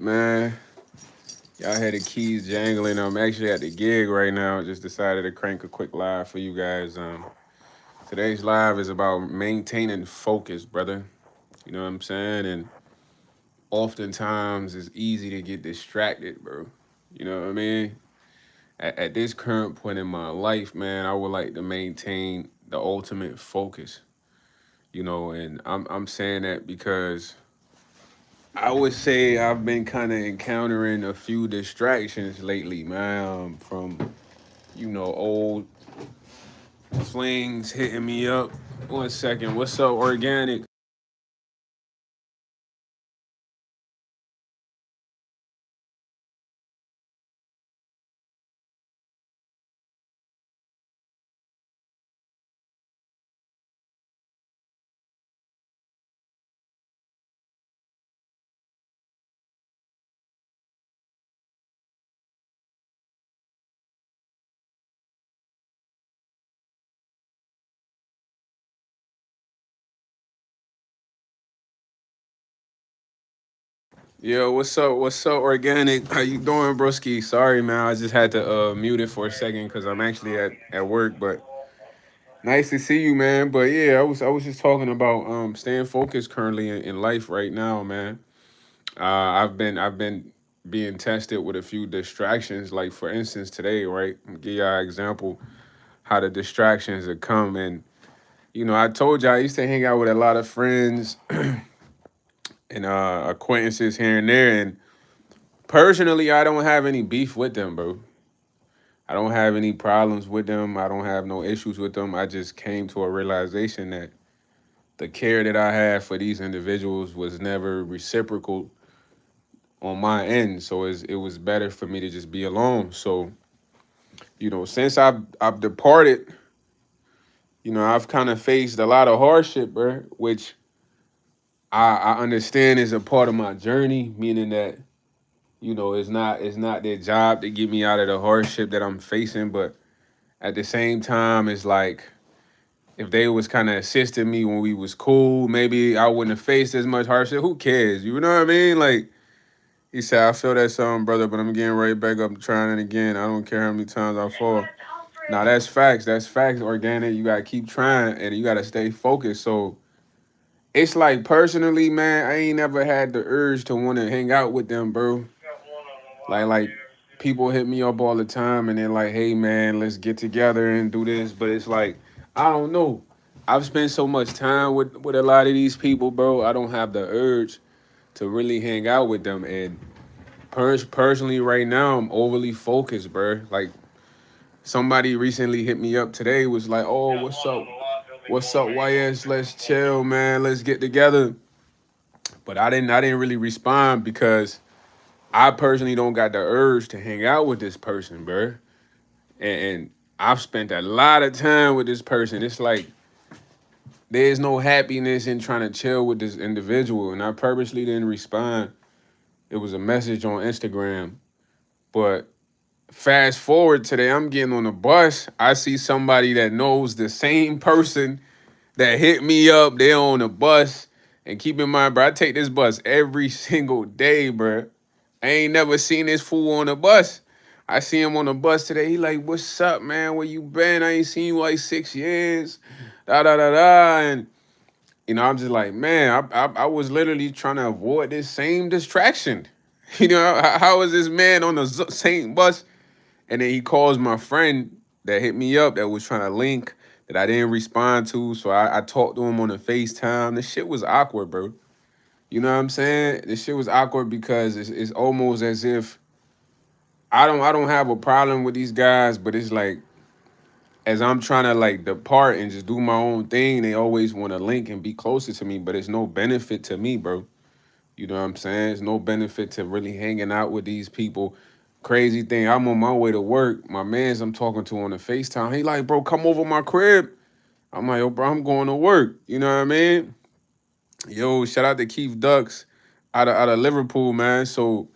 Man, y'all had the keys jangling. I'm actually at the gig right now. Just decided to crank a quick live for you guys. Today's live is about maintaining focus, brother. You know what I'm saying? And oftentimes it's easy to get distracted, bro. You know what I mean? At this current point in my life, man, I would like to maintain the ultimate focus. And I'm saying that because I would say I've been kind of encountering a few distractions lately, man. From old flings hitting me up. 1 second, what's up, organic? Yo, what's up? What's up, organic? How you doing, broski? Sorry, man. I just had to mute it for a second because I'm actually at work. But nice to see you, man. But yeah, I was just talking about staying focused currently in life right now, man. I've been being tested with a few distractions. Like for instance, today, right? Give y'all an example how the distractions have come. And I told y'all I used to hang out with a lot of friends and acquaintances here and there. And personally, I don't have any beef with them, bro. I don't have any problems with them. I don't have no issues with them. I just came to a realization that the care that I had for these individuals was never reciprocal on my end. So it was better for me to just be alone. So, since I've departed, I've kind of faced a lot of hardship, bro, which I understand is a part of my journey, meaning that, it's not their job to get me out of the hardship that I'm facing, but at the same time, it's like if they was kind of assisting me when we was cool, maybe I wouldn't have faced as much hardship. Who cares? You know what I mean? Like he said, I feel that something, brother, but I'm getting right back up trying it again. I don't care how many times I fall. Now that's facts. That's facts, organic. You gotta keep trying and you gotta stay focused. So it's like personally, man, I ain't never had the urge to want to hang out with them, bro. Like people hit me up all the time and they're like, hey man, let's get together and do this. But it's like, I don't know. I've spent so much time with a lot of these people, bro. I don't have the urge to really hang out with them. And personally, right now, I'm overly focused, bro. Like somebody recently hit me up today, was like, "Oh, what's up? What's up, YS? Let's chill, man. Let's get together." But I didn't really respond because I personally don't got the urge to hang out with this person, bro. And I've spent a lot of time with this person. It's like there's no happiness in trying to chill with this individual, and I purposely didn't respond. It was a message on Instagram, but fast forward today, I'm getting on the bus. I see somebody that knows the same person that hit me up. They're on the bus. And keep in mind, bro, I take this bus every single day, bro. I ain't never seen this fool on the bus. I see him on the bus today. He like, what's up, man? Where you been? I ain't seen you like 6 years. Da da da da. And I'm just like, man, I was literally trying to avoid this same distraction. How is this man on the same bus? And then he calls my friend that hit me up that was trying to link that I didn't respond to. So I talked to him on the FaceTime. This shit was awkward, bro. You know what I'm saying? This shit was awkward because it's almost as if I don't have a problem with these guys, but it's like as I'm trying to like depart and just do my own thing, they always want to link and be closer to me, but it's no benefit to me, bro. You know what I'm saying? It's no benefit to really hanging out with these people. Crazy thing, I'm on my way to work. My mans I'm talking to on the FaceTime, he like, bro, come over my crib. I'm like, yo, bro, I'm going to work. You know what I mean? Yo, shout out to Keith Ducks out of Liverpool, man. So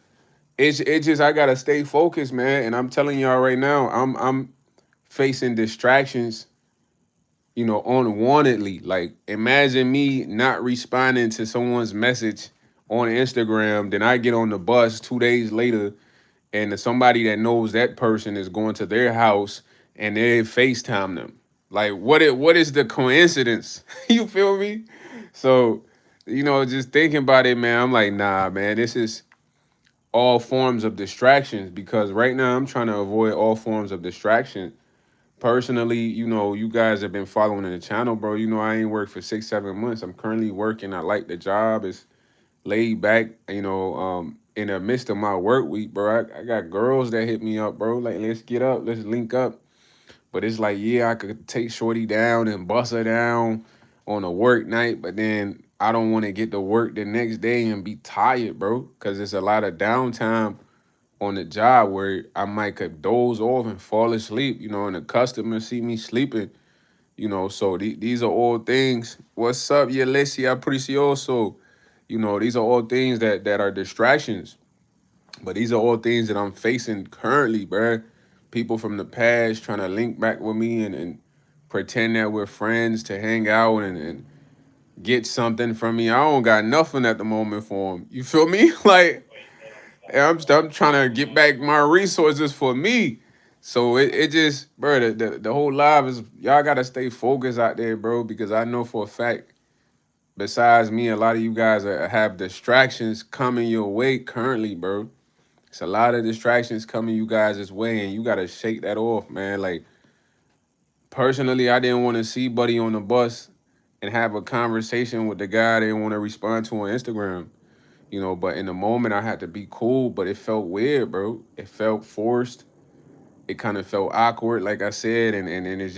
it's just I gotta stay focused, man. And I'm telling y'all right now, I'm facing distractions, unwantedly. Like imagine me not responding to someone's message on Instagram. Then I get on the bus 2 days later, and somebody that knows that person is going to their house and they FaceTime them. Like, what is the coincidence? You feel me? So, just thinking about it, man, I'm like, nah, man, this is all forms of distractions because right now I'm trying to avoid all forms of distraction. Personally, you guys have been following the channel, bro. I ain't worked for 6, 7 months. I'm currently working. I like the job. It's laid back, in the midst of my work week, bro. I got girls that hit me up, bro. Like, let's get up, let's link up. But it's like, yeah, I could take Shorty down and bust her down on a work night, but then I don't want to get to work the next day and be tired, bro. Cause it's a lot of downtime on the job where I might could doze off and fall asleep, and the customer see me sleeping, so these are all things. What's up, Yelesi? Aprecioso. These are all things that are distractions, but these are all things that I'm facing currently, bruh. People from the past trying to link back with me and pretend that we're friends to hang out and get something from me. I don't got nothing at the moment for them. You feel me? Like, I'm trying to get back my resources for me. So it just, bro, the whole live is, y'all got to stay focused out there, bro, because I know for a fact, besides me, a lot of you guys have distractions coming your way currently, bro. It's a lot of distractions coming you guys' way, and you gotta shake that off, man. Like, personally, I didn't want to see Buddy on the bus and have a conversation with the guy I didn't want to respond to on Instagram. But in the moment I had to be cool, but it felt weird, bro. It felt forced. It kind of felt awkward, like I said, and it's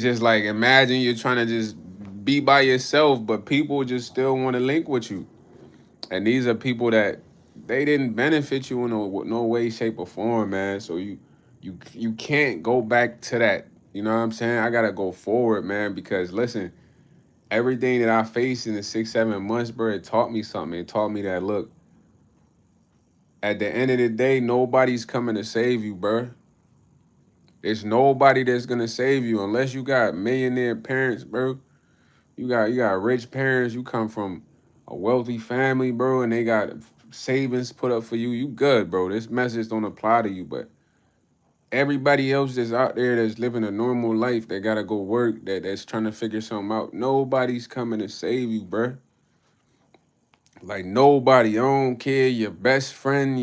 just like, imagine you're trying to just be by yourself, but people just still want to link with you. And these are people that they didn't benefit you in no way, shape, or form, man. So you can't go back to that. You know what I'm saying? I gotta go forward, man, because listen, everything that I faced in the 6, 7 months, bro, it taught me something. It taught me that, look, at the end of the day, nobody's coming to save you, bro. There's nobody that's gonna save you unless you got millionaire parents, bro. You got rich parents. You come from a wealthy family, bro, and they got savings put up for you. You good, bro. This message don't apply to you, but everybody else that's out there that's living a normal life, that gotta go work, that's trying to figure something out. Nobody's coming to save you, bro. Like, nobody. I don't care. Your best friend,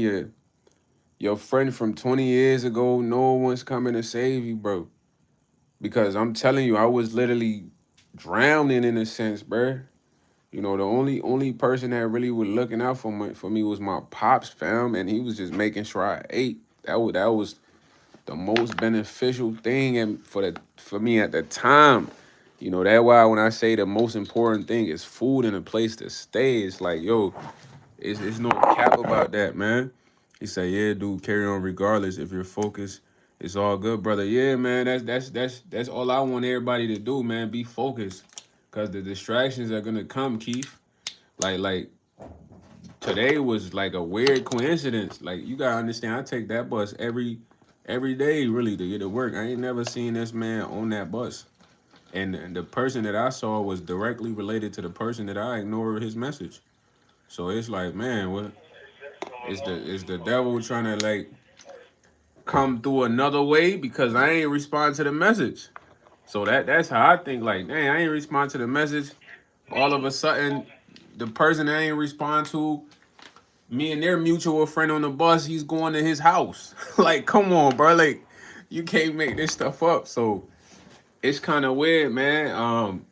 your friend from 20 years ago, no one's coming to save you, bro. Because I'm telling you, I was literally drowning in a sense, bro. The only person that really was looking out for me was my pops, fam, and he was just making sure I ate. That was the most beneficial thing and for me at the time. That's why when I say the most important thing is food and a place to stay, it's like, yo, it's no cap about that, man. He said, yeah, dude, carry on regardless. If you're focused, it's all good, brother. Yeah, man, that's all I want everybody to do, man. Be focused. Cause the distractions are gonna come, Keith. Like today was like a weird coincidence. Like, you gotta understand, I take that bus every day really to get to work. I ain't never seen this man on that bus. And the person that I saw was directly related to the person that I ignored his message. So it's like, man, what is the devil trying to like come through another way because I ain't respond to the message. So that's how I think, like, dang, I ain't respond to the message. All of a sudden, the person I ain't respond to, me and their mutual friend on the bus, he's going to his house. Like, come on, bro. Like, you can't make this stuff up. So it's kind of weird, man.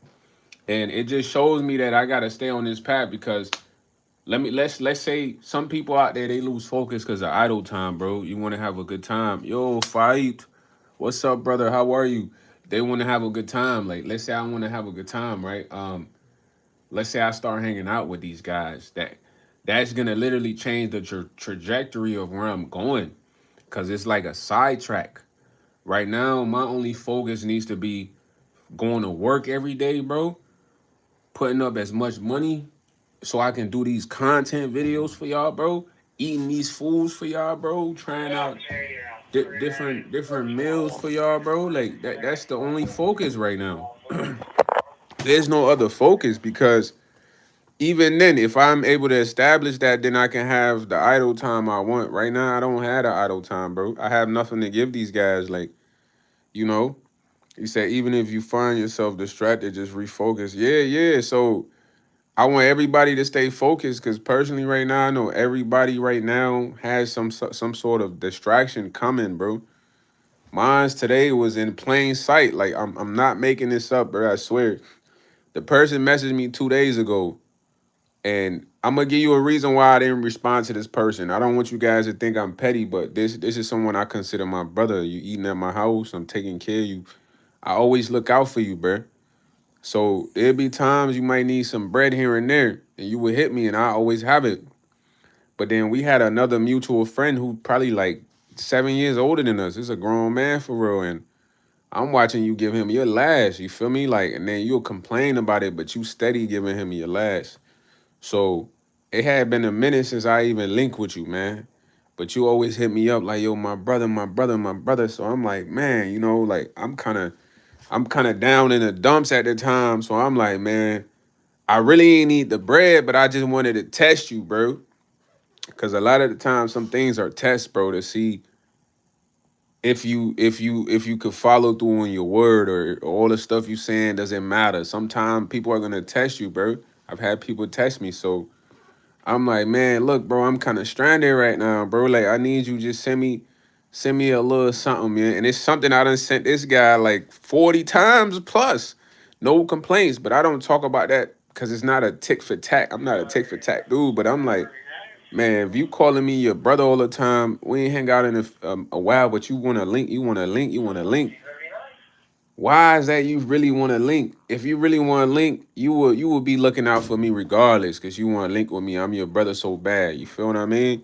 And it just shows me that I gotta stay on this path because let's say some people out there, they lose focus because of idle time, bro. You want to have a good time. Yo, fight. What's up, brother? How are you? They want to have a good time. Like, let's say I want to have a good time, right? Let's say I start hanging out with these guys. That's gonna literally change the trajectory of where I'm going, cause it's like a sidetrack. Right now, my only focus needs to be going to work every day, bro. Putting up as much money so I can do these content videos for y'all, bro. Eating these foods for y'all, bro. Trying out different meals for y'all, bro. Like that's the only focus right now. There's no other focus because even then, if I'm able to establish that, then I can have the idle time I want. Right now, I don't have the idle time, bro. I have nothing to give these guys. Like, you know, he said, even if you find yourself distracted, just refocus. Yeah, yeah. So I want everybody to stay focused because personally, right now, I know everybody right now has some sort of distraction coming, bro. Mine's today was in plain sight. Like I'm not making this up, bro. I swear. The person messaged me 2 days ago, and I'm gonna give you a reason why I didn't respond to this person. I don't want you guys to think I'm petty, but this is someone I consider my brother. You eating at my house, I'm taking care of you. I always look out for you, bro. So there'll be times you might need some bread here and there, and you would hit me, and I always have it. But then we had another mutual friend who probably like 7 years older than us. It's a grown man for real, and I'm watching you give him your last. You feel me? Like, and then you'll complain about it, but you steady giving him your last. So it had been a minute since I even linked with you, man. But you always hit me up like, yo, my brother, my brother, my brother. So I'm like, man, like I'm kind of down in the dumps at the time. So I'm like, man, I really ain't need the bread, but I just wanted to test you, bro. Cause a lot of the time some things are tests, bro, to see if you could follow through on your word, or all the stuff you saying doesn't matter. Sometimes people are gonna test you, bro. I've had people test me, so I'm like, man, look, bro, I'm kind of stranded right now, bro. Like, I need you just send me a little something, man. And it's something I done sent this guy like 40 times plus. No complaints, but I don't talk about that because it's not a tick for tack. I'm not a tick for tack dude, but I'm like, man, if you calling me your brother all the time, we ain't hang out in a while, but you want to link, you want to link, you want to link. Why is that you really want to link? If you really want to link, you will be looking out for me regardless, cause you want to link with me. I'm your brother so bad. You feel what I mean?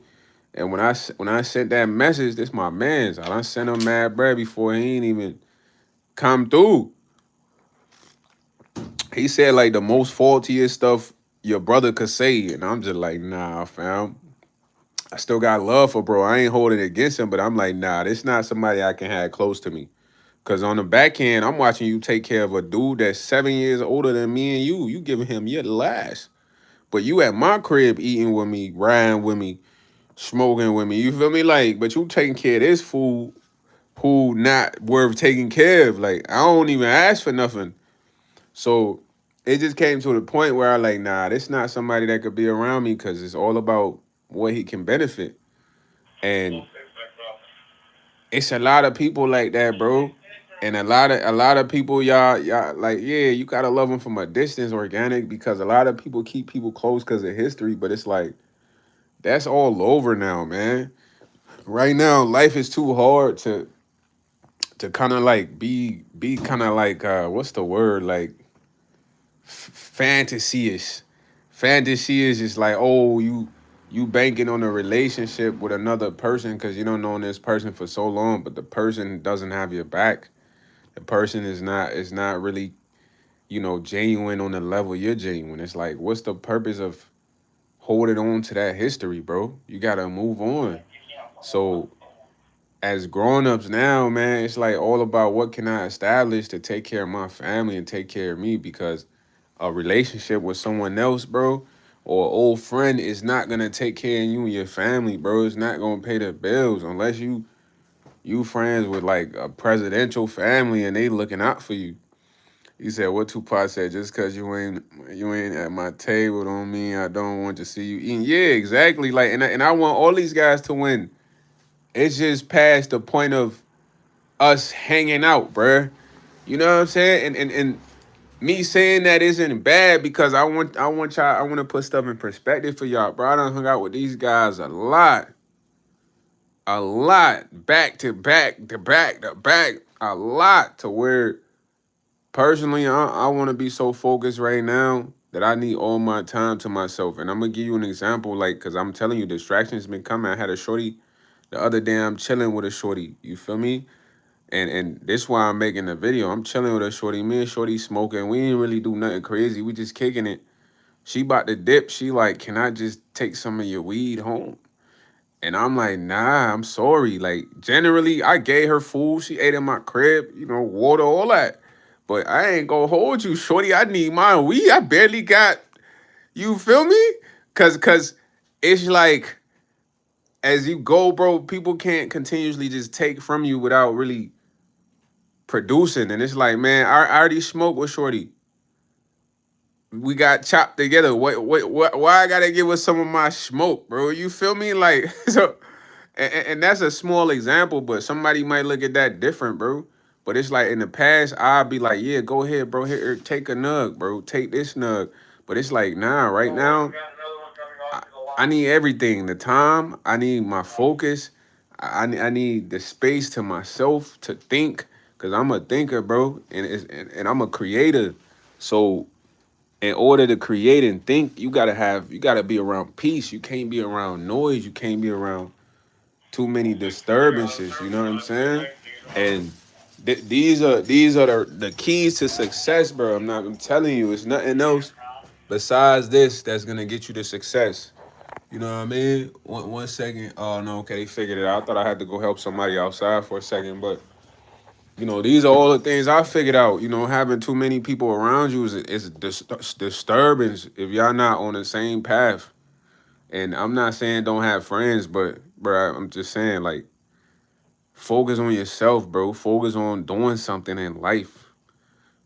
And when I sent that message, this my man's. I done sent him mad bread before he ain't even come through. He said like the most faultiest stuff your brother could say, and I'm just like, nah, fam. I still got love for bro. I ain't holding it against him, but I'm like, nah, this not somebody I can have close to me. Cause on the back end, I'm watching you take care of a dude that's 7 years older than me and you. You giving him your last. But you at my crib eating with me, riding with me, smoking with me. You feel me? Like, but you taking care of this fool who not worth taking care of. Like, I don't even ask for nothing. So it just came to the point where I like, nah, this not somebody that could be around me because it's all about what he can benefit. And it's a lot of people like that, bro. And a lot of people, y'all like, yeah, you gotta love them from a distance, organic, because a lot of people keep people close because of history. But it's like that's all over now, man. Right now, life is too hard to kind of like be kind of like what's the word, like fantasy-ish. Fantasy is just like, oh, you banking on a relationship with another person because you don't know this person for so long, but the person doesn't have your back. The person is not really, genuine on the level you're genuine. It's like, what's the purpose of holding on to that history, bro? You gotta move on. So as grown-ups now, man, it's like all about what can I establish to take care of my family and take care of me, because a relationship with someone else, bro, or an old friend is not gonna take care of you and your family, bro. It's not gonna pay the bills unless you friends with like a presidential family and they looking out for you. He said what Tupac said, just cause you ain't at my table don't mean I don't want to see you eating. Yeah, exactly. Like, and I want all these guys to win. It's just past the point of us hanging out, bruh. You know what I'm saying? And me saying that isn't bad because I want y'all, I want to put stuff in perspective for y'all, bro. I done hung out with these guys a lot, back to back to back to back, a lot, to where personally I want to be so focused right now that I need all my time to myself. And I'm gonna give you an example, like, cause I'm telling you, distractions been coming. I had a shorty the other day. I'm chilling with a shorty. You feel me? And this why I'm making the video. I'm chilling with a shorty. Me and shorty smoking. We ain't really do nothing crazy. We just kicking it. She about to dip. She like, can I just take some of your weed home? And I'm like, nah, I'm sorry. Like, generally, I gave her food. She ate in my crib, water, all that. But I ain't gonna hold you, shorty. I need my weed. I barely got You feel me? Cause it's like as you go, bro, people can't continuously just take from you without really producing. And it's like, man, I already smoked with Shorty. We got chopped together. What? Why I gotta give us some of my smoke, bro? You feel me? Like so, and that's a small example, but somebody might look at that different, bro. But it's like in the past, I'd be like, yeah, go ahead, bro. Here, take a nug, bro. Take this nug. But it's like, nah, right now, I, I need everything. The time, I need my focus. I need the space to myself to think, cause I'm a thinker, bro, and I'm a creator. So in order to create and think, you gotta be around peace. You can't be around noise. You can't be around too many disturbances. You know what I'm saying? And these are the keys to success, bro. I'm telling you, it's nothing else besides this that's gonna get you to success. You know what I mean? One second. Oh no, okay, they figured it out. I thought I had to go help somebody outside for a second, but these are all the things I figured out. Having too many people around you is disturbance if y'all not on the same path. And I'm not saying don't have friends, but bro, I'm just saying like focus on yourself, bro. Focus on doing something in life.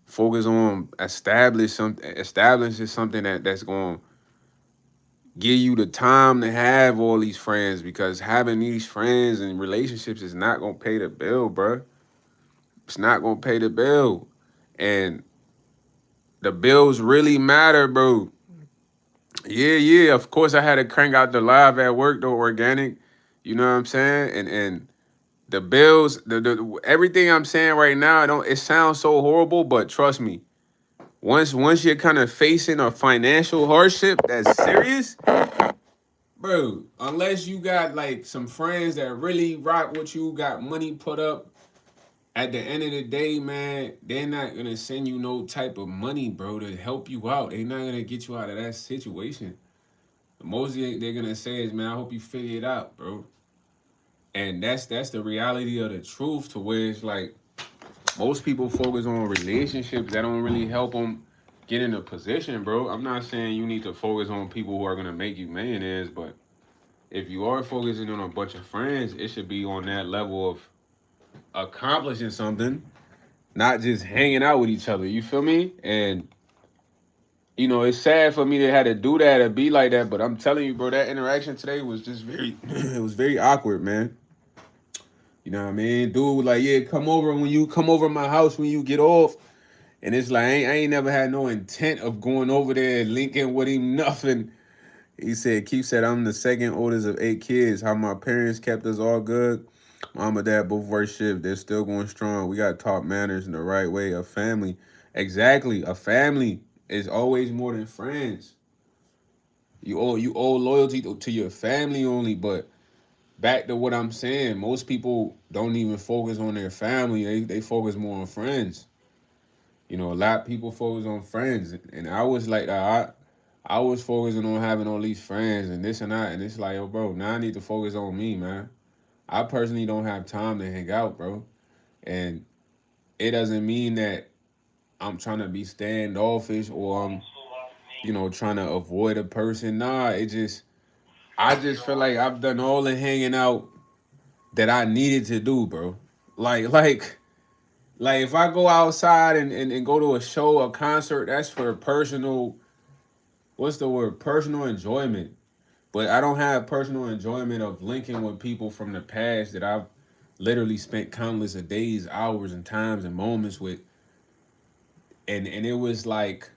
Focus on establishing something that's going to give you the time to have all these friends, because having these friends and relationships is not going to pay the bill, bro. It's not going to pay the bill. And the bills really matter, bro. Yeah, yeah. Of course, I had to crank out the live at work, though, organic. You know what I'm saying? And the bills, the everything I'm saying right now, it sounds so horrible, but trust me, once you're kind of facing a financial hardship that's serious, bro, unless you got like some friends that really rock with you, got money put up, at the end of the day, man, they're not gonna send you no type of money, bro, to help you out. They're not gonna get you out of that situation. Mostly they're gonna say is, man, I hope you figure it out, bro. And that's the reality of the truth, to where it's like most people focus on relationships that don't really help them get in a position, bro. I'm not saying you need to focus on people who are gonna make you millionaires, but if you are focusing on a bunch of friends, it should be on that level of accomplishing something, not just hanging out with each other. You feel me? And it's sad for me to have to do that or be like that, but I'm telling you, bro, that interaction today was just very, it was very awkward, man. You know what I mean? Dude was like, yeah, come over when you come over my house when you get off. And it's like, I ain't never had no intent of going over there and linking with him, nothing. He said, Keith said, I'm the second oldest of 8 kids. How my parents kept us all good. Mom and dad both work shift. They're still going strong. We got taught manners in the right way. A family. Exactly. A family is always more than friends. You owe loyalty to your family only, but back to what I'm saying, most people don't even focus on their family. They focus more on friends. A lot of people focus on friends, and I was like, I was focusing on having all these friends and this and that, and it's like, yo, bro, now I need to focus on me, man. I personally don't have time to hang out, bro, and it doesn't mean that I'm trying to be standoffish or I'm, trying to avoid a person. Nah, I just feel like I've done all the hanging out that I needed to do, bro. Like, like, like if I go outside and go to a show, a concert, that's for personal, what's the word? Personal enjoyment. But I don't have personal enjoyment of linking with people from the past that I've literally spent countless of days, hours, and times and moments with. And it was like,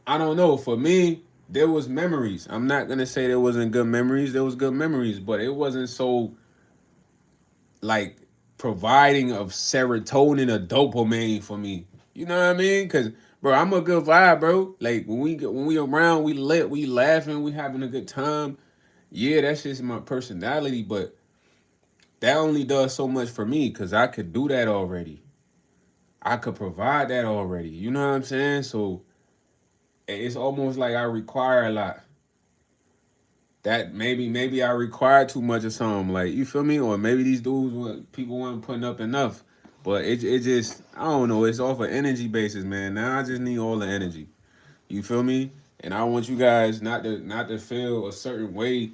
I don't know, for me, there was memories. I'm not gonna say there wasn't good memories. There was good memories, but it wasn't so like providing of serotonin or dopamine for me. You know what I mean? Cause bro, I'm a good vibe, bro. Like when we around, we lit, we laughing, we having a good time. Yeah, that's just my personality, but that only does so much for me because I could do that already. I could provide that already. You know what I'm saying? So it's almost like I require a lot. That maybe I require too much of something. Like you feel me? Or maybe these dudes people weren't putting up enough. But it just I don't know. It's off an energy basis, man. Now I just need all the energy. You feel me? And I want you guys not to feel a certain way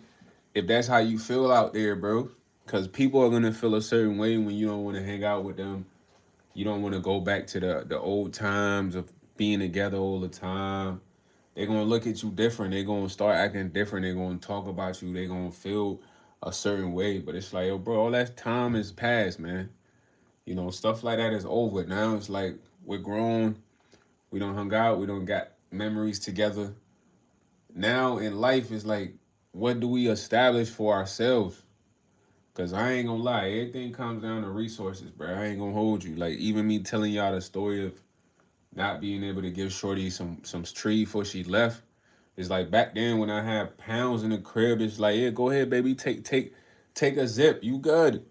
if that's how you feel out there, bro. Cause people are gonna feel a certain way when you don't want to hang out with them. You don't want to go back to the old times of being together all the time. They're gonna look at you different. They're gonna start acting different. They're gonna talk about you. They're gonna feel a certain way. But it's like, yo, bro, all that time is past, man. Stuff like that is over. Now it's like we're grown. We don't hung out. We don't got memories together. Now in life is like, what do we establish for ourselves? Cause I ain't gonna lie, everything comes down to resources, bro. I ain't gonna hold you. Like even me telling y'all the story of not being able to give Shorty some tree before she left. It's like back then when I had pounds in the crib, it's like, yeah, go ahead, baby, take a zip. You good.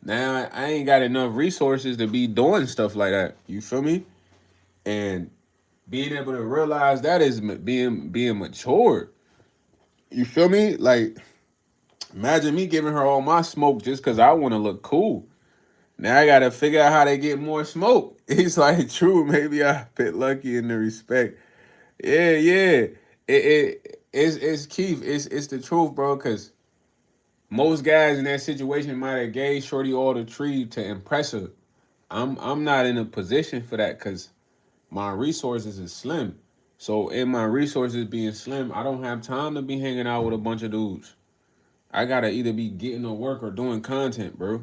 Now I ain't got enough resources to be doing stuff like that. You feel me? And being able to realize that is being mature. You feel me? Like imagine me giving her all my smoke just because I want to look cool. Now I gotta figure out how to get more smoke. It's like true. Maybe I bit lucky in the respect. Yeah, yeah. It's Keith. It's the truth, bro. Cause most guys in that situation might have gave Shorty all the tree to impress her. I'm not in a position for that because my resources is slim. So in my resources being slim, I don't have time to be hanging out with a bunch of dudes. I gotta either be getting to work or doing content, bro.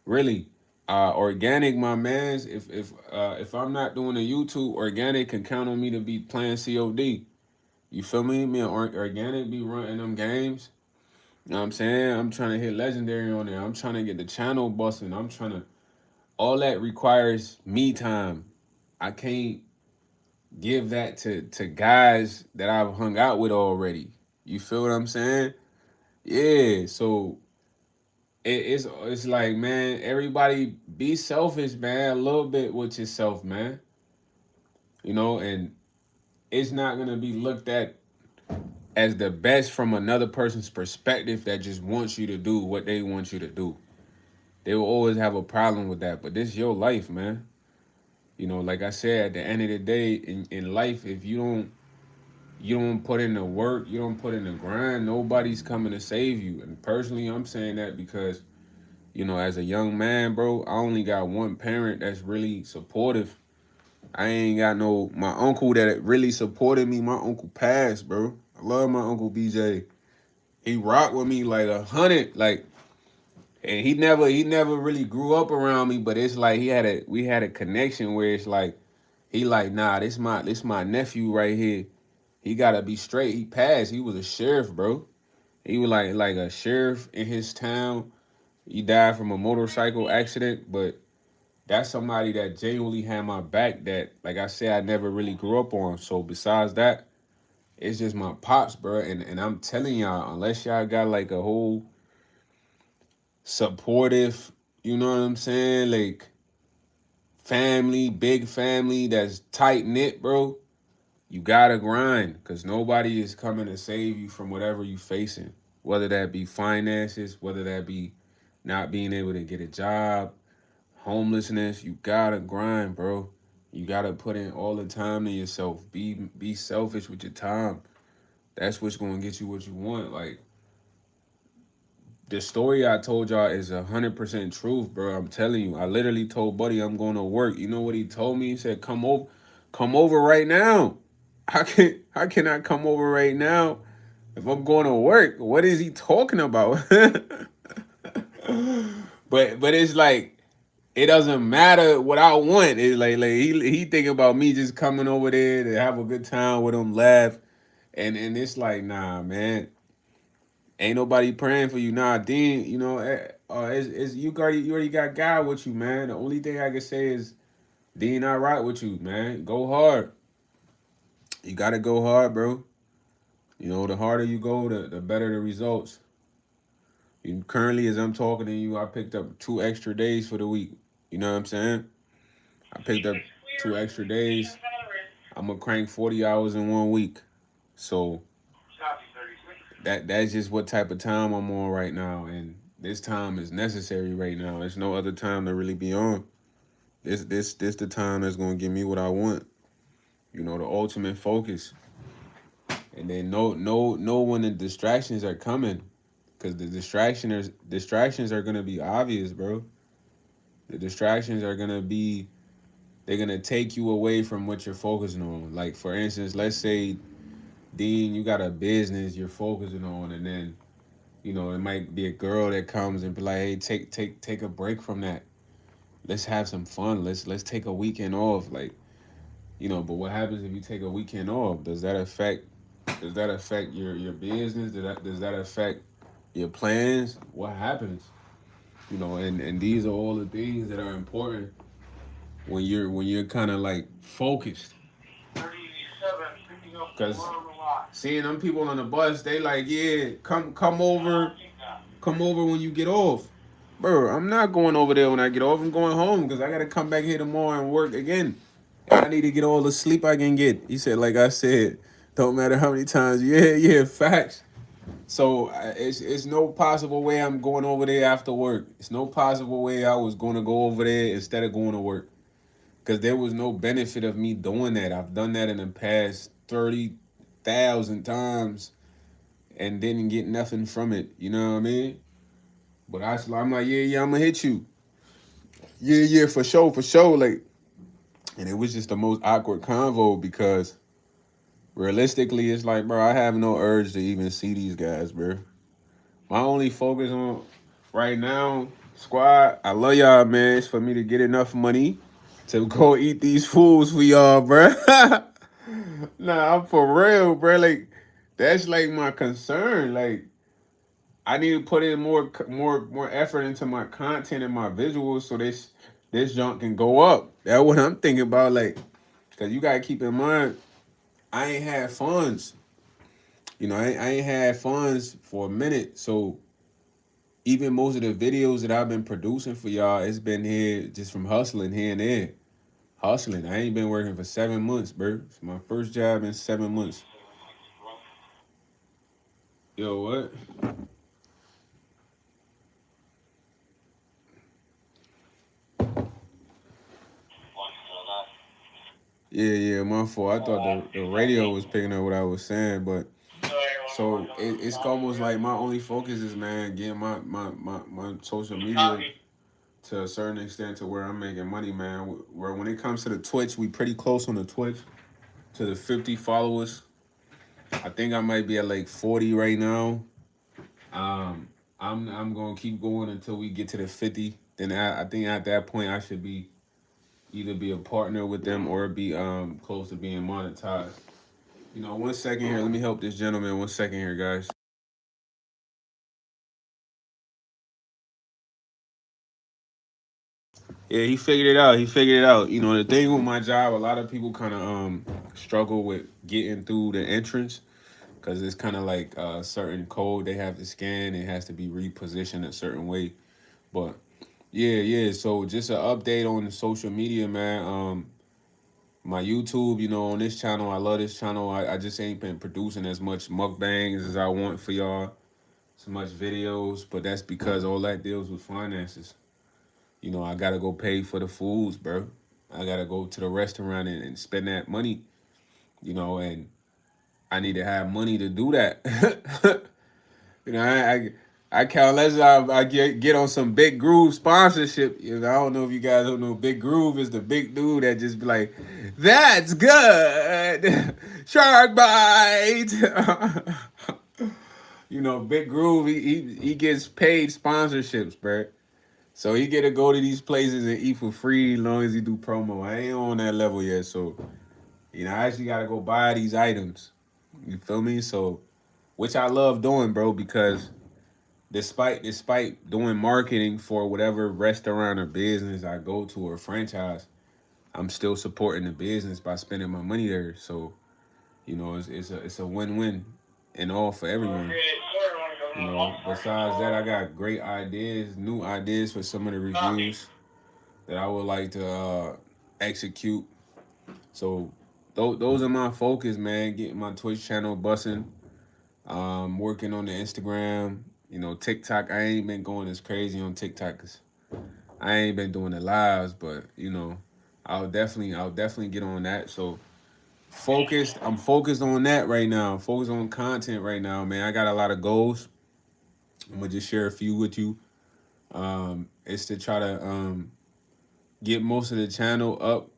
Really. Organic, my man's. If I'm not doing a YouTube, organic can count on me to be playing COD. You feel me? Me and organic be running them games. You know what I'm saying? I'm trying to hit legendary on there. I'm trying to get the channel busting. I'm trying to. All that requires me time. I can't give that to guys that I've hung out with already. You feel what I'm saying? Yeah. So it's like, man, everybody be selfish, man, a little bit with yourself, man. And it's not gonna be looked at as the best from another person's perspective that just wants you to do what they want you to do. They will always have a problem with that, but this is your life, man. Like I said, at the end of the day, in life, if you don't put in the work, you don't put in the grind, nobody's coming to save you. And personally, I'm saying that because as a young man, bro, I only got one parent that's really supportive. I ain't got my uncle that really supported me. My uncle passed, bro. I love my uncle BJ. He rocked with me like 100, like, and he never really grew up around me, but it's like we had a connection where it's like, he like, nah, this my nephew right here. He gotta be straight. He passed. He was a sheriff, bro. He was like a sheriff in his town. He died from a motorcycle accident, but that's somebody that genuinely had my back that, like I said, I never really grew up on. So besides that, it's just my pops, bro. And I'm telling y'all, unless y'all got like a whole supportive, you know what I'm saying? Like family, big family that's tight knit, bro. You gotta grind because nobody is coming to save you from whatever you facing. Whether that be finances, whether that be not being able to get a job, homelessness, you gotta grind, bro. You gotta put in all the time to yourself. Be selfish with your time. That's what's gonna get you what you want. Like the story I told y'all is 100% truth, bro. I'm telling you. I literally told Buddy I'm going to work. You know what he told me? He said, come over right now." How can I come over right now if I'm going to work? What is he talking about? But it's like it doesn't matter what I want. It's like he thinking about me just coming over there to have a good time with him, laugh, and it's like, nah, man, ain't nobody praying for you. Nah, Dean, it's you already got God with you, man. The only thing I can say is Dean, I rock with you, man. Go hard. You gotta go hard, bro. The harder you go, the better the results. Currently, as I'm talking to you, I picked up 2 extra days for the week. You know what I'm saying? I picked up 2 extra days. I'm gonna crank 40 hours in 1 week. So that's just what type of time I'm on right now, and this time is necessary right now. There's no other time to really be on. This the time that's gonna give me what I want. The ultimate focus. and then know when the distractions are coming, because the distractions are gonna be obvious, bro. The distractions are gonna be they're gonna take you away from what you're focusing on. Like for instance, let's say Dean, you got a business you're focusing on, and then it might be a girl that comes and be like, hey, take a break from that. Let's have some fun. Let's take a weekend off. Like, but what happens if you take a weekend off? Does that affect your business? Does that affect your plans? What happens? And these are all the things that are important when you're kind of like focused. 37 picking up. Because seeing them people on the bus, they like, yeah, come over when you get off. Bro, I'm not going over there when I get off. I'm going home because I gotta come back here tomorrow and work again. And I need to get all the sleep I can get. He said, like I said, don't matter how many times. Yeah, yeah, facts. So it's no possible way I'm going over there after work. It's no possible way I was going to go over there instead of going to work. Because there was no benefit of me doing that. I've done that in the past 30,000 times and didn't get nothing from it. You know what I mean? But I'm like, yeah, yeah, I'm gonna hit you. Yeah, yeah, for sure, for sure. Like, and it was just the most awkward convo because realistically, it's like, bro, I have no urge to even see these guys, bro. My only focus on right now, squad, I love y'all, man. It's for me to get enough money to go eat these fools for y'all, bro. Nah, I'm for real, bro. Like, that's like my concern. Like, I need to put in more effort into my content and my visuals so this junk can go up. That's what I'm thinking about. Like, cause you gotta keep in mind, I ain't had funds. I ain't had funds for a minute. So even most of the videos that I've been producing for y'all, it's been here just from hustling here and there. Hustling. I ain't been working for 7 months, bro. It's my first job in 7 months. Yo, what? Yeah, yeah, my fault. I thought the radio was picking up what I was saying, but so it's almost like my only focus is, man, getting my social media to a certain extent to where I'm making money, man. Where when it comes to the Twitch, we pretty close on the Twitch to the 50 followers. I think I might be at like 40 right now. Um, I'm gonna keep going until we get to the 50. Then I think at that point I should be either be a partner with them or be close to being monetized. 1 second here. Let me help this gentleman. 1 second here, guys. Yeah, he figured it out. He figured it out. The thing with my job, a lot of people kind of struggle with getting through the entrance because it's kind of like a certain code they have to scan. It has to be repositioned a certain way. But yeah, yeah. So just an update on the social media, man. My YouTube, on this channel, I love this channel. I just ain't been producing as much mukbangs as I want for y'all, so much videos, but that's because all that deals with finances. I gotta go pay for the foods, bro. I gotta go to the restaurant and spend that money, and I need to have money to do that. I count unless I get on some Big Groove sponsorship. I don't know if you guys don't know. Big Groove is the big dude that just be like, "That's good, shark bite." Big Groove. He gets paid sponsorships, bro. So he get to go to these places and eat for free as long as he do promo. I ain't on that level yet, so I actually gotta go buy these items. You feel me? So, which I love doing, bro, because despite doing marketing for whatever restaurant or business I go to or franchise, I'm still supporting the business by spending my money there. So it's a win-win and all for everyone. Besides that, I got great ideas, new ideas for some of the reviews that I would like to execute. So those are my focus, man. Getting my Twitch channel bussing. Working on the Instagram. TikTok. I ain't been going as crazy on TikTok 'cause I ain't been doing the lives, but I'll definitely get on that. So focused. I'm focused on that right now. I'm focused on content right now, man. I got a lot of goals. I'm gonna just share a few with you. It's to try to get most of the channel up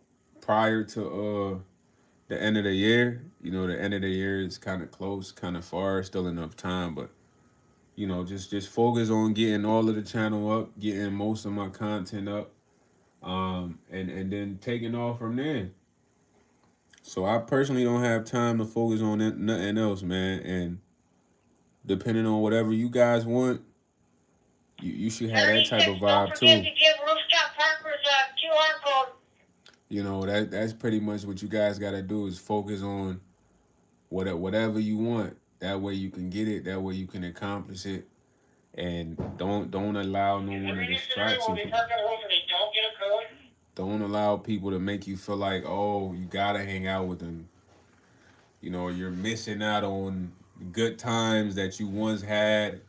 prior to the end of the year. You know, the end of the year is kind of close, kind of far, still enough time, but you know, just focus on getting all of the channel up, getting most of my content up, and then taking off from there. So I personally don't have time to focus on nothing else, man. And depending on whatever you guys want, you should have that type of vibe too. Don't forget to give Rooftop Parkers a QR code. You know, that's pretty much what you guys got to do is focus on whatever you want. That way you can get it. That way you can accomplish it. And don't allow no one to distract you. Don't allow people to make you feel like, oh, you gotta hang out with them. You know, you're missing out on good times that you once had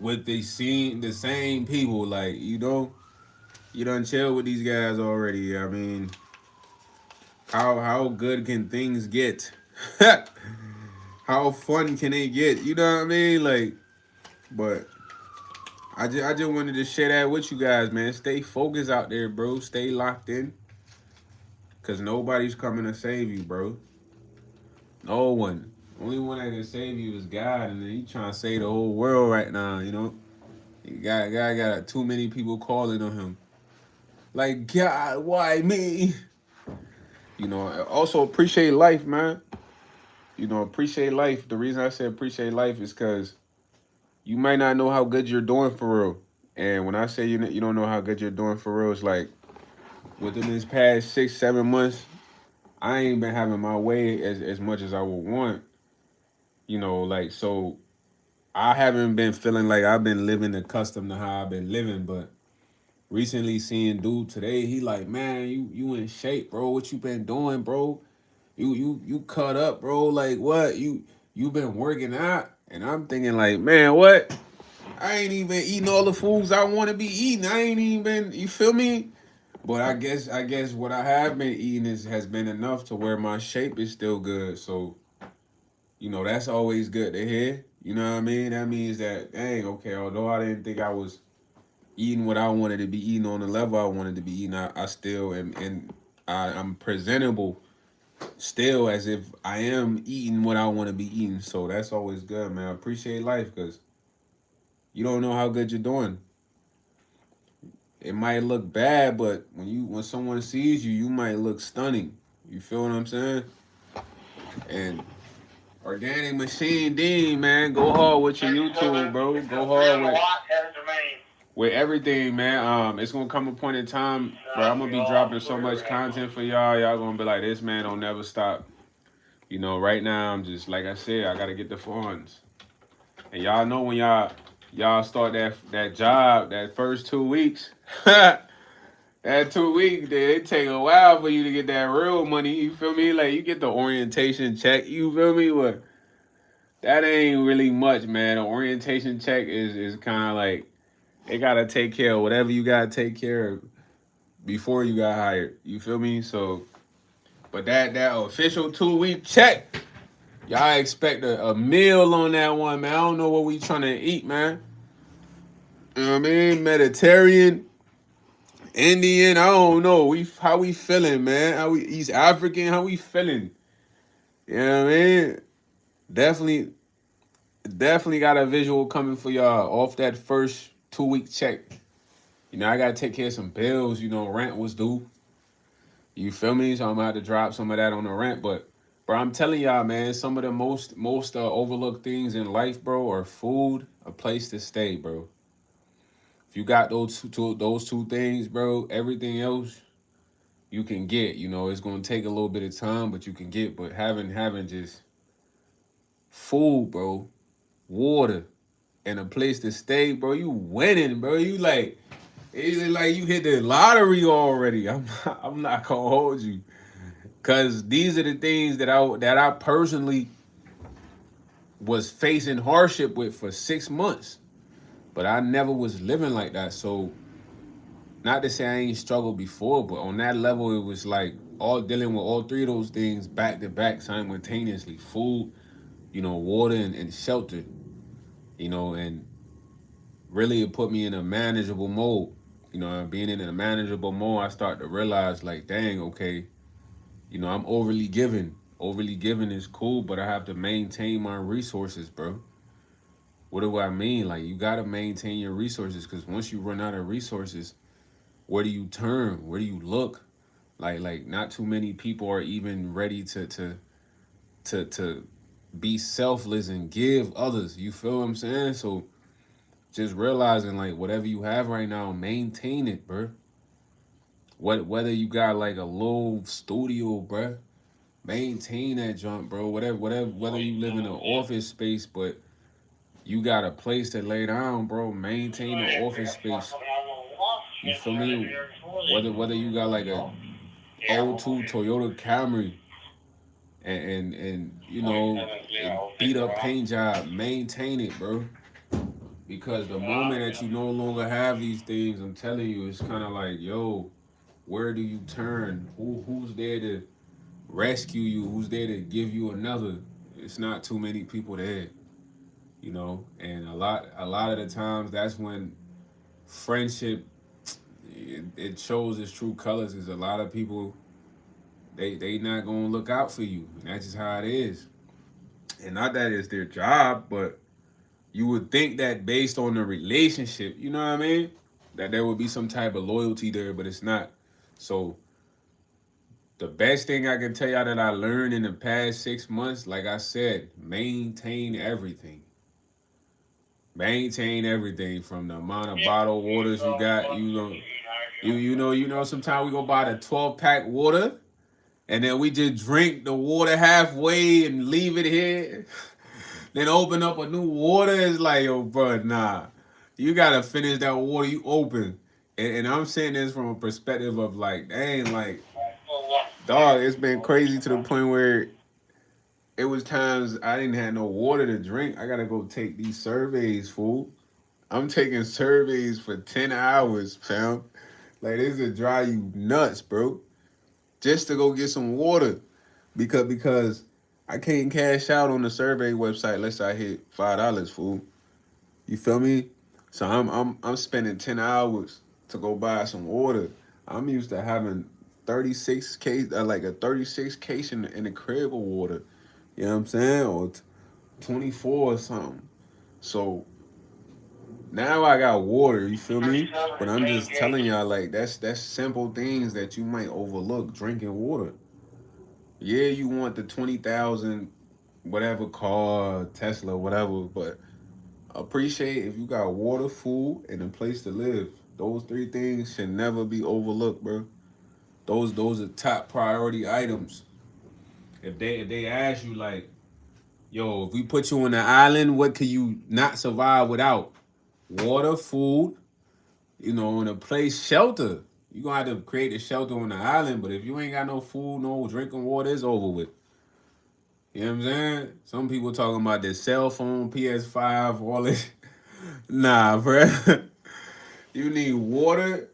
with the same people. Like, you done chill with these guys already. I mean, how good can things get? How fun can they get? You know what I mean? Like, but I just wanted to share that with you guys, man. Stay focused out there, bro. Stay locked in. Cause nobody's coming to save you, bro. No one. Only one that can save you is God, and then he trying to save the whole world right now, you know? Got too many people calling on him. Like, God, why me? You know, I also appreciate life, man. You know, appreciate life. The reason I say appreciate life is because you might not know how good you're doing for real. And when I say you don't know how good you're doing for real, it's like within this past 6, 7 months, I ain't been having my way as much as I would want. You know, like so I haven't been feeling like I've been living accustomed to how I've been living, but recently seeing dude today, he like, man, you in shape, bro. What you been doing, bro? You cut up, bro. Like what? You been working out? And I'm thinking like, man, what? I ain't even eating all the foods I want to be eating. I ain't even been, you feel me? But I guess what I have been eating has been enough to where my shape is still good. So, you know, that's always good to hear. You know what I mean? That means that, dang, okay, although I didn't think I was eating what I wanted to be eating on the level I wanted to be eating, I still am, and I'm presentable still as if I am eating what I want to be eating. So that's always good, man. I appreciate life because you don't know how good you're doing. It might look bad, but when someone sees you, you might look stunning. You feel what I'm saying? And Organic Machine Dean, man, go hard with your YouTube, bro. Go hard with everything, man. It's gonna come a point in time, bro. I'm gonna be dropping so much content for y'all. Y'all gonna be like, this man don't never stop. You know, right now I'm just like I said, I gotta get the funds. And y'all know when y'all start that job, that first 2 weeks, that 2 weeks, it take a while for you to get that real money. You feel me? Like you get the orientation check. You feel me? What? That ain't really much, man. The orientation check is kind of like they gotta take care of whatever you gotta take care of before you got hired. You feel me? So, but that official 2 week check, y'all expect a meal on that one, man. I don't know what we trying to eat, man. You know what I mean? Mediterranean, Indian, I don't know. How we feeling, man? How we East African? How we feeling? You know what I mean? Definitely, definitely got a visual coming for y'all off that first 2 week check. You know, I gotta take care of some bills. You know, rent was due. You feel me? So I'm gonna have to drop some of that on the rent. But, bro, I'm telling y'all, man, some of the most overlooked things in life, bro, are food, a place to stay, bro. If you got those two things, bro, everything else you can get. You know, it's gonna take a little bit of time, but you can get. But having just food, bro, water, and a place to stay, bro, you winning, bro. You like it's like you hit the lottery already. I'm not gonna hold you, cause these are the things that I personally was facing hardship with for 6 months, but I never was living like that. So not to say I ain't struggled before, but on that level, it was like all dealing with all three of those things back to back simultaneously: food, water and shelter, and really it put me in a manageable mode. And being in a manageable mode, I start to realize like, dang, okay, I'm overly giving. Overly giving is cool, but I have to maintain my resources, bro. What do I mean? Like, you gotta maintain your resources, because once you run out of resources, where do you turn? Where do you look? Like not too many people are even ready to be selfless and give others. You feel what I'm saying? So just realizing like whatever you have right now, maintain it, bro. Whether you got like a little studio, bro, maintain that junk, bro. Whatever. Whether you live in an office space, but you got a place to lay down, bro. Maintain the office space. You feel me? Whether you got like a O2 Toyota Camry and a beat up paint job, maintain it, bro. Because the moment that you no longer have these things, I'm telling you, it's kind of like, yo, where do you turn? Who's there to rescue you? Who's there to give you another? It's not too many people there, And a lot of the times, that's when friendship it shows its true colors. Is a lot of people they not gonna look out for you. And that's just how it is. And not that it's their job, but you would think that based on the relationship, you know what I mean? That there would be some type of loyalty there, but it's not. So the best thing I can tell y'all that I learned in the past 6 months, like I said, maintain everything. Maintain everything from the amount of bottled waters you got. Sometimes we go buy the 12-pack water and then we just drink the water halfway and leave it here. Then open up a new water. It's like, yo, bro, nah. You gotta finish that water you open. And I'm saying this from a perspective of like, dang, like, dog, it's been crazy to the point where it was times I didn't have no water to drink. I gotta go take these surveys, fool. I'm taking surveys for 10 hours, fam. Like, this will drive you nuts, bro. Just to go get some water. Because I can't cash out on the survey website unless I hit $5, fool. You feel me? So I'm spending 10 hours to go buy some water. I'm used to having 36 case like a 36 case in the crib of water. You know what I'm saying? Or 24 or something. So now I got water, you feel me? But I'm just telling y'all like that's simple things that you might overlook drinking water. Yeah, you want the 20,000 whatever car, Tesla, whatever, but appreciate if you got water, food, and a place to live. Those three things should never be overlooked, bro. Those are top priority items. If they ask you like, yo, if we put you on an island, what could you not survive without? Water, food, and a place, shelter. You gonna have to create a shelter on the island, but if you ain't got no food, no drinking water, it's over with. You know what I'm saying? Some people talking about their cell phone, PS5, all this. Nah, bro. You need water,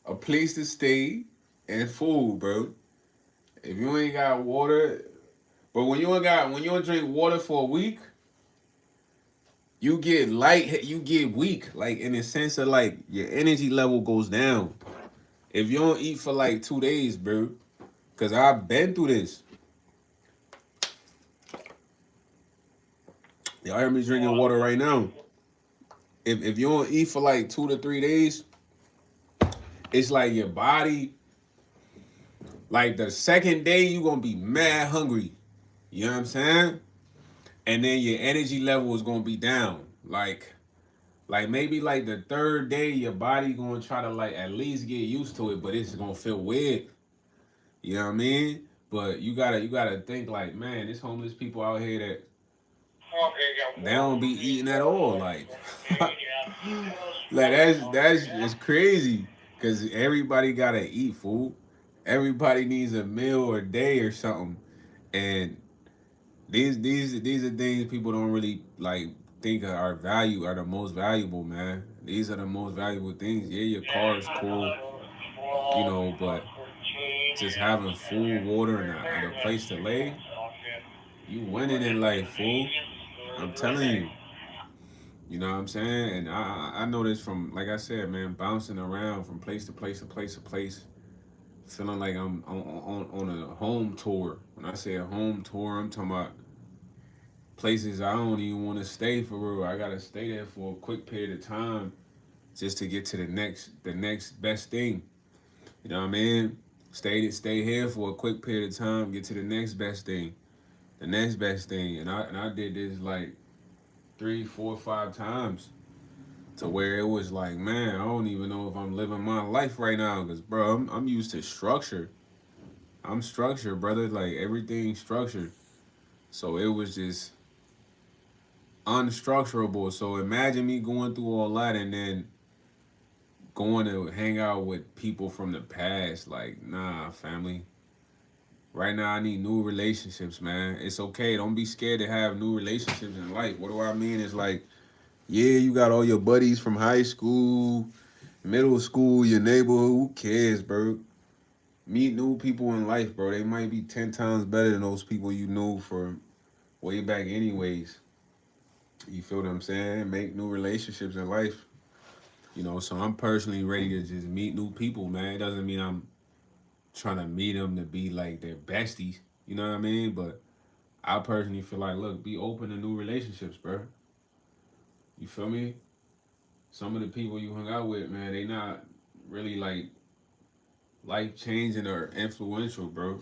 a place to stay, and food, bro. If you ain't got water, but when you don't drink water for a week, you get light, you get weak, like in the sense of like your energy level goes down. If you don't eat for like 2 days, bro, cause I've been through this. Y'all hear me drinking water right now. If you don't eat for like 2 to 3 days, it's like your body, like the second day you gonna be mad hungry. You know what I'm saying? And then your energy level is gonna be down. Like maybe like the third day, your body gonna try to like at least get used to it, but it's gonna feel weird. You know what I mean? But you gotta think like, man, there's homeless people out here that they don't be eating at all. Like that's it's crazy because everybody gotta eat food. Everybody needs a meal a day or something, and these are things people don't really like think are the most valuable, man. These are the most valuable things. Yeah, your car is cool, but just having food, water, and a place to lay, you winning in life, fool. I'm telling you. You know what I'm saying? And I know this from, like I said, man, bouncing around from place to place to place to place, feeling like I'm on a home tour. When I say a home tour, I'm talking about places I don't even want to stay for real. I gotta stay there for a quick period of time just to get to the next best thing. You know what I mean? Stay here for a quick period of time, get to the next best thing, the next best thing, and I did this like 3, 4, 5 times to where it was like, man, I don't even know if I'm living my life right now, cause bro, I'm used to structure. I'm structured, brother. Like everything's structured. So it was just unstructurable. So imagine me going through all that and then going to hang out with people from the past. Like, nah, family. Right now, I need new relationships, man. It's okay. Don't be scared to have new relationships in life. What do I mean? It's like, yeah, you got all your buddies from high school, middle school, your neighborhood. Who cares, bro? Meet new people in life, bro. They might be 10 times better than those people you knew for way back, anyways. You feel what I'm saying? Make new relationships in life. So I'm personally ready to just meet new people, man. It doesn't mean I'm trying to meet them to be like their besties. You know what I mean? But I personally feel like, look, be open to new relationships, bro. You feel me? Some of the people you hung out with, man, they not really like life changing or influential, bro.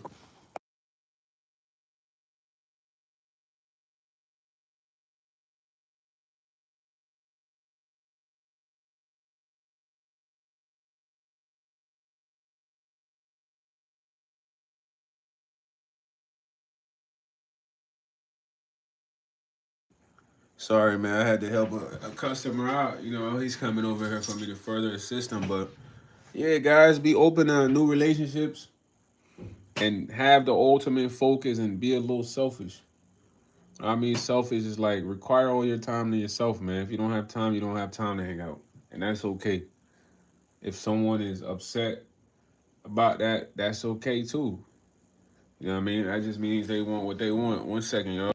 Sorry, man. I had to help a customer out. He's coming over here for me to further assist him. But yeah, guys, be open to new relationships and have the ultimate focus and be a little selfish. I mean, selfish is like require all your time to yourself, man. If you don't have time, you don't have time to hang out. And that's okay. If someone is upset about that, that's okay too. You know what I mean? That just means they want what they want. 1 second, y'all.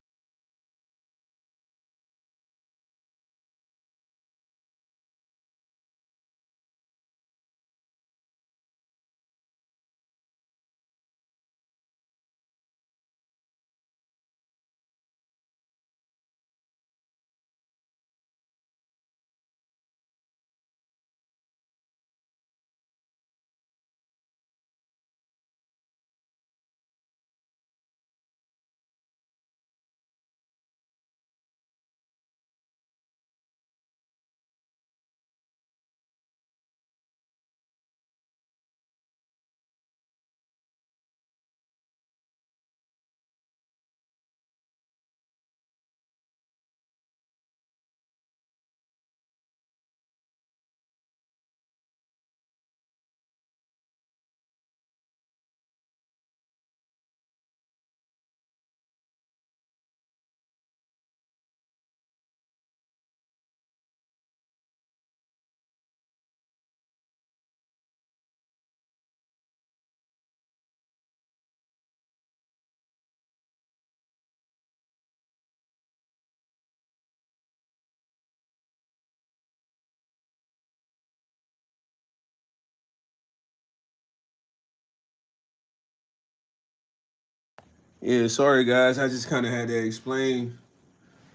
Yeah, sorry guys. I just kind of had to explain,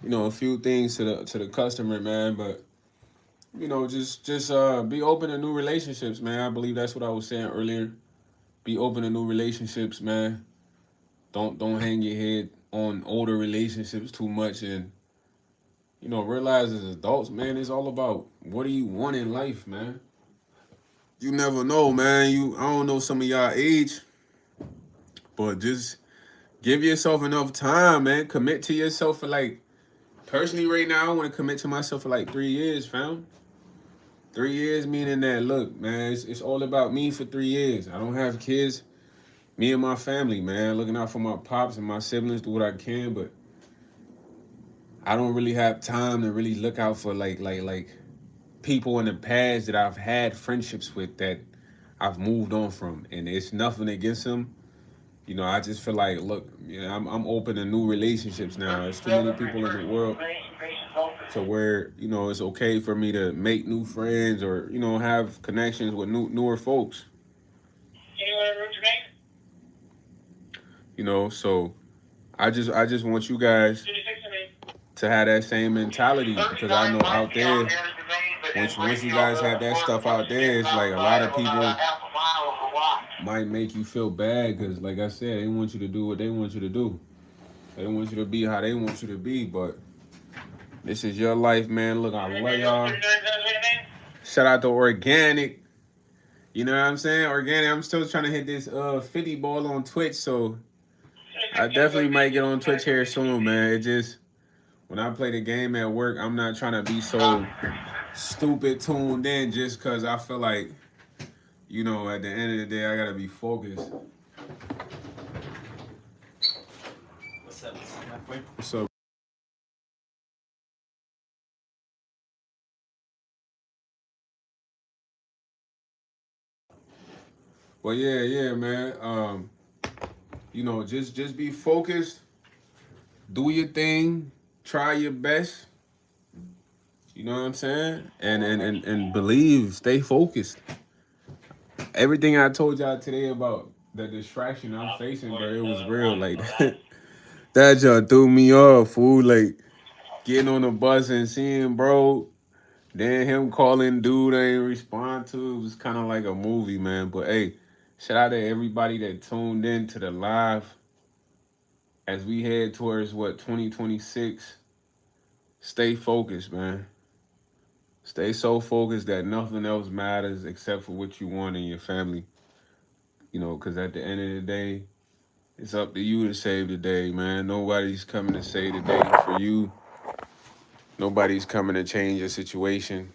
a few things to the customer, man. But just be open to new relationships, man. I believe that's what I was saying earlier. Be open to new relationships, man. Don't hang your head on older relationships too much, and realize as adults, man, it's all about what do you want in life, man. You never know, man. I don't know some of y'all age, but just give yourself enough time, man. Commit to yourself for like personally right now. I want to commit to myself for like 3 years, fam. 3 years meaning that look, man, it's all about me for 3 years. I don't have kids. Me and my family, man, looking out for my pops and my siblings, do what I can, but I don't really have time to really look out for like people in the past that I've had friendships with that I've moved on from, and it's nothing against them. You know, I just feel like, look, I'm open to new relationships now. There's too many people in the world to where it's okay for me to make new friends or have connections with newer folks. So I just want you guys to have that same mentality because I know out there, once you guys have that stuff out there, it's like a lot of people might make you feel bad because, like I said, they want you to do what they want you to do. They want you to be how they want you to be, but this is your life, man. Look, I love y'all. Shout out to Organic. You know what I'm saying? Organic. I'm still trying to hit this 50 ball on Twitch, so I definitely might get on Twitch here soon, man. It just when I play the game at work, I'm not trying to be so stupid tuned in just because I feel like, at the end of the day, I gotta be focused. What's up? Well, yeah, man. Just be focused, do your thing, try your best. You know what I'm saying? And believe, stay focused. Everything I told y'all today about the distraction I'm facing, bro, it was real. Like that just threw me off, fool. Like getting on the bus and seeing bro, then him calling dude I ain't respond to. It was kind of like a movie, man. But hey, shout out to everybody that tuned in to the live as we head towards 2026. Stay focused, man. Stay so focused that nothing else matters except for what you want in your family. Because at the end of the day, it's up to you to save the day, man. Nobody's coming to save the day for you. Nobody's coming to change your situation.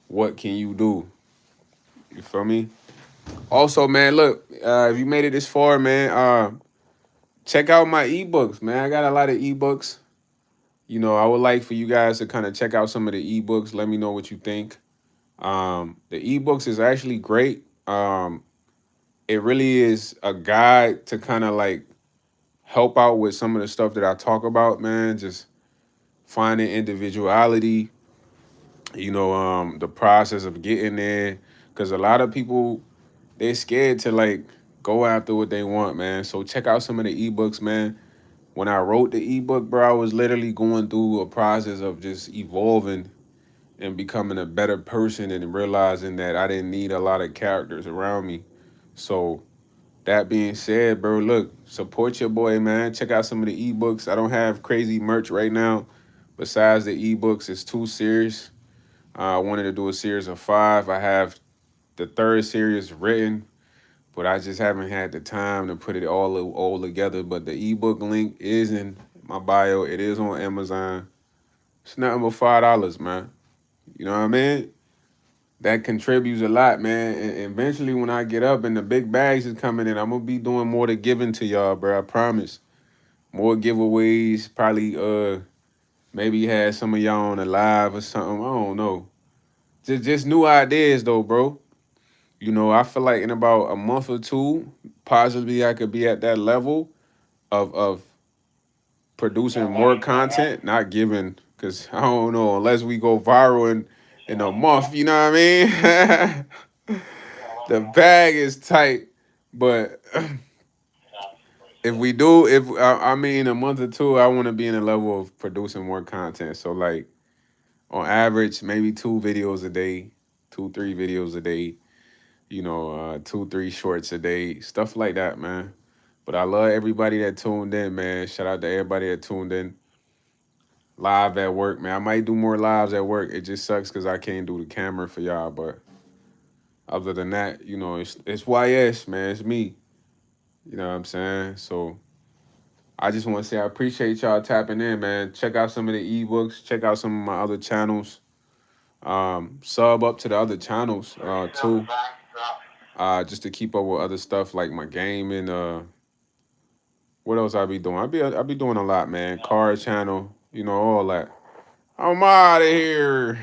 What can you do? You feel me? Also, man, look, if you made it this far, man, check out my ebooks, man. I got a lot of ebooks. I would like for you guys to kind of check out some of the ebooks. Let me know what you think. The ebooks is actually great. It really is a guide to kind of like help out with some of the stuff that I talk about, man. Just finding individuality, the process of getting there. Because a lot of people, they're scared to like go after what they want, man. So check out some of the ebooks, man. When I wrote the ebook, bro, I was literally going through a process of just evolving and becoming a better person and realizing that I didn't need a lot of characters around me. So that being said, bro, look, support your boy, man. Check out some of the ebooks. I don't have crazy merch right now. Besides the ebooks, it's 2 series. I wanted to do a series of 5. I have the third series written, but I just haven't had the time to put it all together. But the ebook link is in my bio. It is on Amazon. It's nothing but $5, man. You know what I mean? That contributes a lot, man. And eventually, when I get up and the big bags is coming in, I'm gonna be doing more to giving to y'all, bro. I promise. More giveaways. Probably, maybe have some of y'all on a live or something. I don't know. Just new ideas though, bro. I feel like in about a month or two, possibly I could be at that level of producing more content, not giving, because I don't know, unless we go viral in a month, you know what I mean? The bag is tight, but if we do, if I mean, a month or two, I want to be in a level of producing more content. So like on average, maybe 2 videos a day, 2, 3 videos a day, 2, 3 shorts a day, stuff like that, man. But I love everybody that tuned in, man. Shout out to everybody that tuned in live at work, man. I might do more lives at work. It just sucks because I can't do the camera for y'all. But other than that, it's YS, man. It's me. You know what I'm saying? So I just want to say I appreciate y'all tapping in, man. Check out some of the ebooks. Check out some of my other channels. Sub up to the other channels too. Just to keep up with other stuff like my gaming. What else I be doing? I be doing a lot, man. Card channel, all that. I'm out of here.